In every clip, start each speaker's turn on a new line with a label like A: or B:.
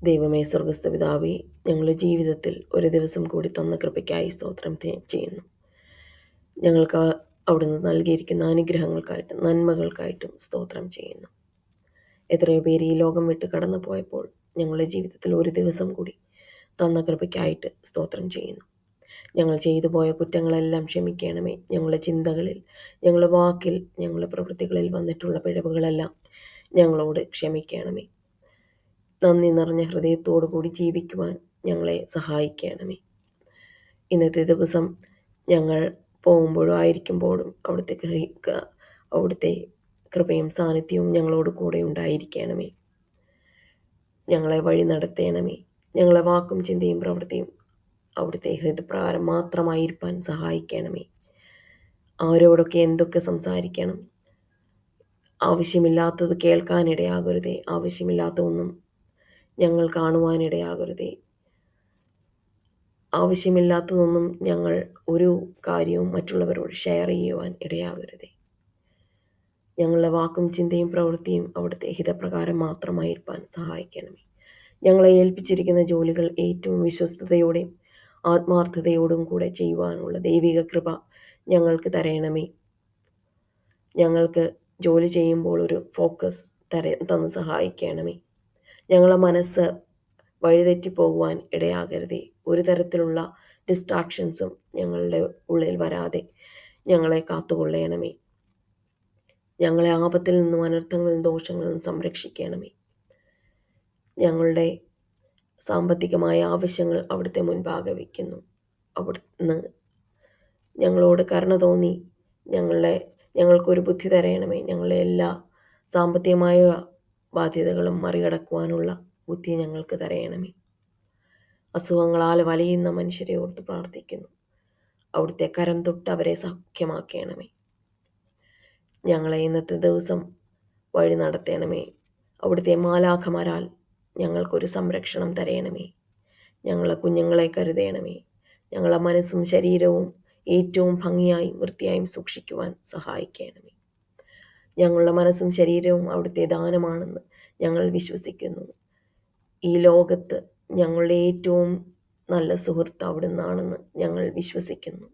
A: ദൈവമേ, സ്വർഗസ്ഥ പിതാവേ, ഞങ്ങളുടെ ജീവിതത്തിൽ ഒരു ദിവസം കൂടി തന്ന കൃപയ്ക്കായി സ്തോത്രം ചെയ്യുന്നു. ഞങ്ങൾക്ക് അവിടുന്ന് നൽകിയിരിക്കുന്ന അനുഗ്രഹങ്ങൾക്കായിട്ടും നന്മകൾക്കായിട്ടും സ്തോത്രം ചെയ്യുന്നു. എത്രയോ പേര് ഈ ലോകം വിട്ട് കടന്നു പോയപ്പോൾ ഞങ്ങളുടെ ജീവിതത്തിൽ ഒരു ദിവസം കൂടി തന്ന കൃപയ്ക്കായിട്ട് സ്തോത്രം ചെയ്യുന്നു. ഞങ്ങൾ ചെയ്തു പോയ കുറ്റങ്ങളെല്ലാം ക്ഷമിക്കണമേ. ഞങ്ങളുടെ ചിന്തകളിൽ, ഞങ്ങളുടെ വാക്കിൽ, ഞങ്ങളുടെ പ്രവൃത്തികളിൽ വന്നിട്ടുള്ള പിഴവുകളെല്ലാം ഞങ്ങളോട് ക്ഷമിക്കണമേ. നന്ദി നിറഞ്ഞ ഹൃദയത്തോടു കൂടി ജീവിക്കുവാൻ ഞങ്ങളെ സഹായിക്കണമേ. ഇന്നത്തെ ദിവസം ഞങ്ങൾ പോകുമ്പോഴും ആയിരിക്കുമ്പോഴും അവിടുത്തെ കൃപയും സാന്നിധ്യവും ഞങ്ങളോട് കൂടെ ഉണ്ടായിരിക്കണമേ. ഞങ്ങളെ വഴി നടത്തണമേ. ഞങ്ങളെ വാക്കും ചിന്തയും പ്രവൃത്തിയും അവിടുത്തെ ഹൃദയപ്രകാരം മാത്രമായിരിക്കാൻ സഹായിക്കണമേ. ആരോടൊക്കെ എന്തൊക്കെ സംസാരിക്കണം, ആവശ്യമില്ലാത്തത് കേൾക്കാനിടയാകരുതേ. ആവശ്യമില്ലാത്തതൊന്നും ഞങ്ങൾ കാണുവാനിടയാകരുതേ. ആവശ്യമില്ലാത്തതൊന്നും ഞങ്ങൾ ഒരു കാര്യവും മറ്റുള്ളവരോട് ഷെയർ ചെയ്യുവാൻ ഇടയാകരുതേ. ഞങ്ങളുടെ വാക്കും ചിന്തയും പ്രവൃത്തിയും അവിടുത്തെ ഹിതപ്രകാരം മാത്രമായിരിക്കാൻ സഹായിക്കണമേ. ഞങ്ങളെ ഏൽപ്പിച്ചിരിക്കുന്ന ജോലികൾ ഏറ്റവും വിശ്വസ്തയോടെയും ആത്മാർത്ഥതയോടും കൂടെ ചെയ്യുവാനുള്ള ദൈവിക കൃപ ഞങ്ങൾക്ക് തരണമേ. ഞങ്ങൾക്ക് ജോലി ചെയ്യുമ്പോൾ ഒരു ഫോക്കസ് തന്ന് സഹായിക്കണമേ. ഞങ്ങളുടെ മനസ്സ് വഴിതെറ്റിപ്പോകുവാൻ ഇടയാകരുതേ. ഒരു തരത്തിലുള്ള ഡിസ്ട്രാക്ഷൻസും ഞങ്ങളുടെ ഉള്ളിൽ വരാതെ ഞങ്ങളെ കാത്തുകൊള്ളണമേ. ഞങ്ങളെ ആപത്തിൽ നിന്നും അനർത്ഥങ്ങളിൽ ദോഷങ്ങളിൽ നിന്നും സംരക്ഷിക്കണമേ. ഞങ്ങളുടെ സാമ്പത്തികമായ ആവശ്യങ്ങൾ അവിടുത്തെ മുൻപാകെ വയ്ക്കുന്നു. അവിടുന്ന് ഞങ്ങളോട് കരുണ തോന്നി ഞങ്ങൾക്കൊരു ബുദ്ധി തരണമേ. ഞങ്ങളുടെ എല്ലാ സാമ്പത്തികമായ ബാധ്യതകളും മറികടക്കുവാനുള്ള ബുദ്ധി ഞങ്ങൾക്ക് തരയണമേ. അസുഖങ്ങളാൽ വലയുന്ന മനുഷ്യരെ ഓർത്ത് പ്രാർത്ഥിക്കുന്നു. അവിടുത്തെ കരം തൊട്ട് അവരെ സൗഖ്യമാക്കണമേ. ഞങ്ങളെ ഇന്നത്തെ ദിവസം വഴി നടത്തണമേ. അവിടുത്തെ മാലാഖമാരാൽ ഞങ്ങൾക്കൊരു സംരക്ഷണം തരയണമേ. ഞങ്ങളെ കുഞ്ഞുങ്ങളെ കരുതണമേ. ഞങ്ങളെ മനസ്സും ശരീരവും ഏറ്റവും ഭംഗിയായും വൃത്തിയായും സൂക്ഷിക്കുവാൻ സഹായിക്കണമേ. ഞങ്ങളുടെ മനസ്സും ശരീരവും അവിടുത്തെ ദാനമാണെന്ന് ഞങ്ങൾ വിശ്വസിക്കുന്നു. ഈ ലോകത്ത് ഞങ്ങളുടെ ഏറ്റവും നല്ല സുഹൃത്ത് അവിടുന്നാണെന്ന് ഞങ്ങൾ വിശ്വസിക്കുന്നു.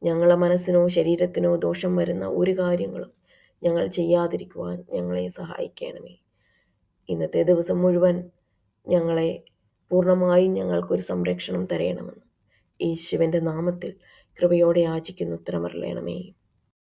A: ഞങ്ങളുടെ മനസ്സിനോ ശരീരത്തിനോ ദോഷം വരുന്ന ഒരു കാര്യങ്ങളും ഞങ്ങൾ ചെയ്യാതിരിക്കുവാൻ ഞങ്ങളെ സഹായിക്കണമേ. ഇന്നത്തെ ദിവസം മുഴുവൻ ഞങ്ങളെ പൂർണ്ണമായും ഞങ്ങൾക്കൊരു സംരക്ഷണം തരയണമെന്ന് യേശുവിൻ്റെ നാമത്തിൽ കൃപയോടെ യാചിക്കുന്നു. ഉത്തരമരുളണമേ.